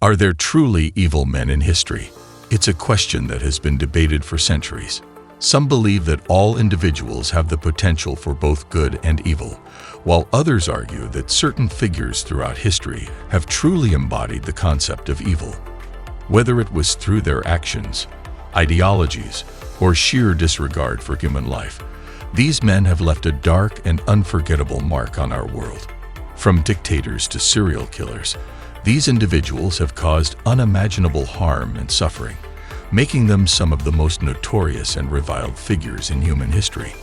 Are there truly evil men in history? It's a question that has been debated for centuries. Some believe that all individuals have the potential for both good and evil, while others argue that certain figures throughout history have truly embodied the concept of evil. Whether it was through their actions, ideologies, or sheer disregard for human life, these men have left a dark and unforgettable mark on our world. From dictators to serial killers, these individuals have caused unimaginable harm and suffering, making them some of the most notorious and reviled figures in human history.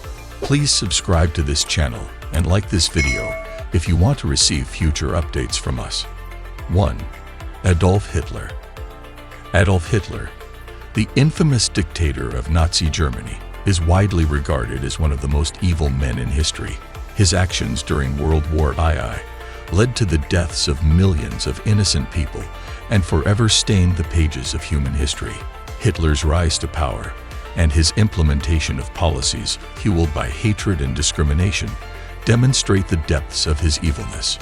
Please subscribe to this channel and like this video if you want to receive future updates from us. 1. Adolf Hitler. Adolf Hitler, the infamous dictator of Nazi Germany, is widely regarded as one of the most evil men in history. His actions during World War II led to the deaths of millions of innocent people and forever stained the pages of human history. Hitler's rise to power and his implementation of policies fueled by hatred and discrimination demonstrate the depths of his evilness.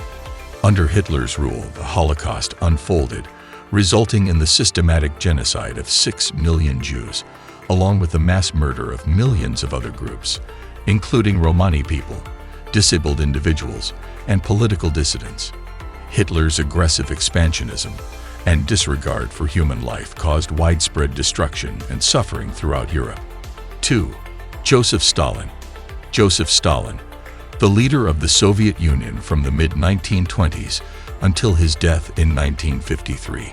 Under Hitler's rule, the Holocaust unfolded, resulting in the systematic genocide of 6 million Jews, along with the mass murder of millions of other groups, including Romani people, disabled individuals, and political dissidents. Hitler's aggressive expansionism and disregard for human life caused widespread destruction and suffering throughout Europe. 2. Joseph Stalin. Joseph Stalin, the leader of the Soviet Union from the mid-1920s until his death in 1953,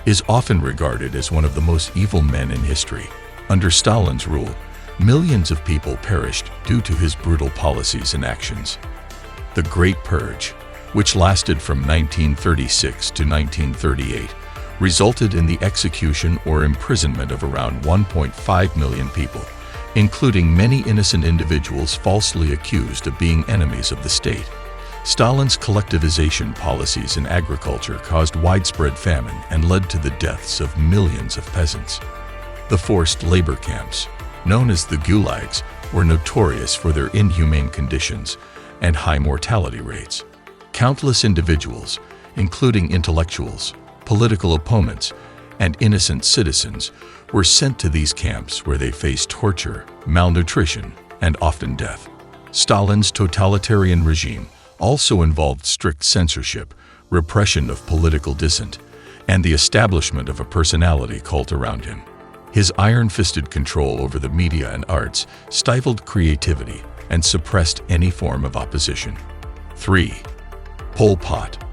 is often regarded as one of the most evil men in history. Under Stalin's rule, millions of people perished due to his brutal policies and actions. The Great Purge, which lasted from 1936 to 1938, resulted in the execution or imprisonment of around 1.5 million people, including many innocent individuals falsely accused of being enemies of the state. Stalin's collectivization policies in agriculture caused widespread famine and led to the deaths of millions of peasants. The forced labor camps, known as the gulags, were notorious for their inhumane conditions and high mortality rates. Countless individuals, including intellectuals, political opponents, and innocent citizens, were sent to these camps where they faced torture, malnutrition, and often death. Stalin's totalitarian regime also involved strict censorship, repression of political dissent, and the establishment of a personality cult around him. His iron-fisted control over the media and arts stifled creativity and suppressed any form of opposition. 3. Pol Pot.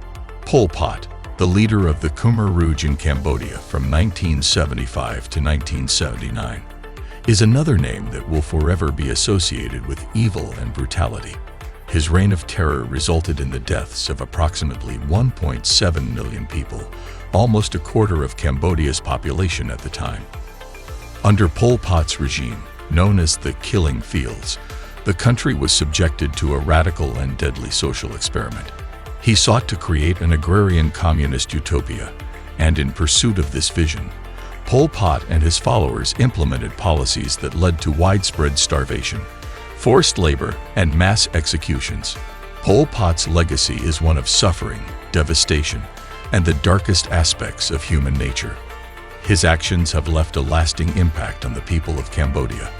Pol Pot, the leader of the Khmer Rouge in Cambodia from 1975 to 1979, is another name that will forever be associated with evil and brutality. His reign of terror resulted in the deaths of approximately 1.7 million people, almost a quarter of Cambodia's population at the time. Under Pol Pot's regime, known as the Killing Fields, the country was subjected to a radical and deadly social experiment. He sought to create an agrarian communist utopia, and in pursuit of this vision, Pol Pot and his followers implemented policies that led to widespread starvation, forced labor, and mass executions. Pol Pot's legacy is one of suffering, devastation, and the darkest aspects of human nature. His actions have left a lasting impact on the people of Cambodia,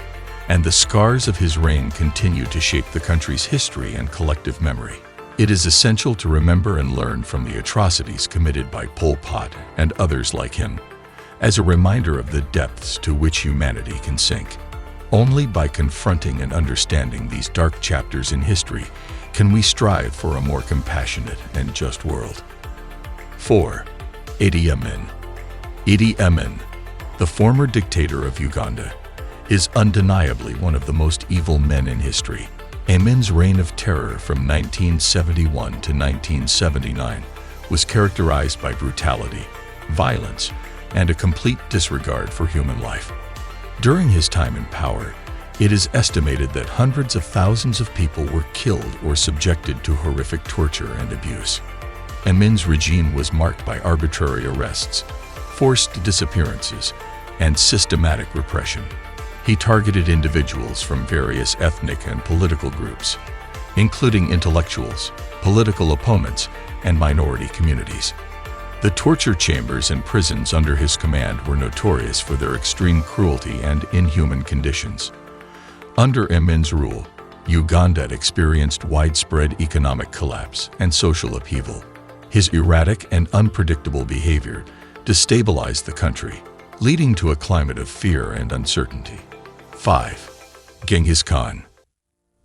and the scars of his reign continue to shape the country's history and collective memory. It is essential to remember and learn from the atrocities committed by Pol Pot and others like him, as a reminder of the depths to which humanity can sink. Only by confronting and understanding these dark chapters in history can we strive for a more compassionate and just world. 4. Idi Amin. Idi Amin, the former dictator of Uganda, is undeniably one of the most evil men in history. Amin's reign of terror from 1971 to 1979 was characterized by brutality, violence, and a complete disregard for human life. During his time in power, it is estimated that hundreds of thousands of people were killed or subjected to horrific torture and abuse. Amin's regime was marked by arbitrary arrests, forced disappearances, and systematic repression. He targeted individuals from various ethnic and political groups, including intellectuals, political opponents, and minority communities. The torture chambers and prisons under his command were notorious for their extreme cruelty and inhuman conditions. Under Amin's rule, Uganda experienced widespread economic collapse and social upheaval. His erratic and unpredictable behavior destabilized the country, leading to a climate of fear and uncertainty. 5. Genghis Khan.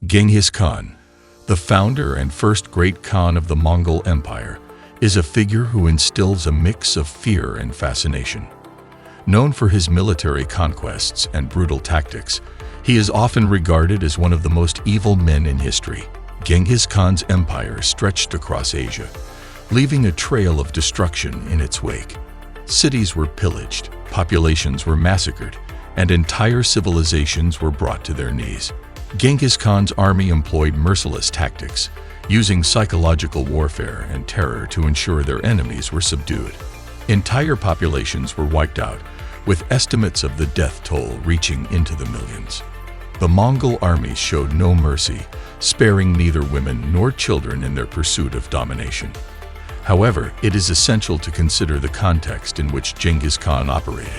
Genghis Khan, the founder and first great Khan of the Mongol Empire, is a figure who instills a mix of fear and fascination. Known for his military conquests and brutal tactics, he is often regarded as one of the most evil men in history. Genghis Khan's empire stretched across Asia, leaving a trail of destruction in its wake. Cities were pillaged, populations were massacred, and entire civilizations were brought to their knees. Genghis Khan's army employed merciless tactics, using psychological warfare and terror to ensure their enemies were subdued. Entire populations were wiped out, with estimates of the death toll reaching into the millions. The Mongol armies showed no mercy, sparing neither women nor children in their pursuit of domination. However, it is essential to consider the context in which Genghis Khan operated.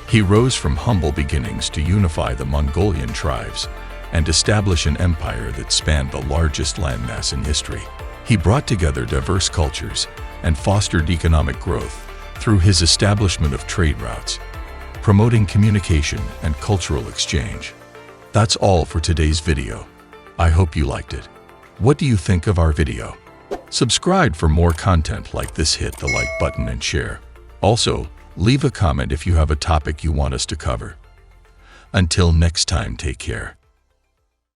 He rose from humble beginnings to unify the Mongolian tribes and establish an empire that spanned the largest landmass in history. He brought together diverse cultures and fostered economic growth through his establishment of trade routes, promoting communication and cultural exchange. That's all for today's video. I hope you liked it. What do you think of our video? Subscribe for more content like this, hit the like button and share. Also, leave a comment if you have a topic you want us to cover. Until next time, take care.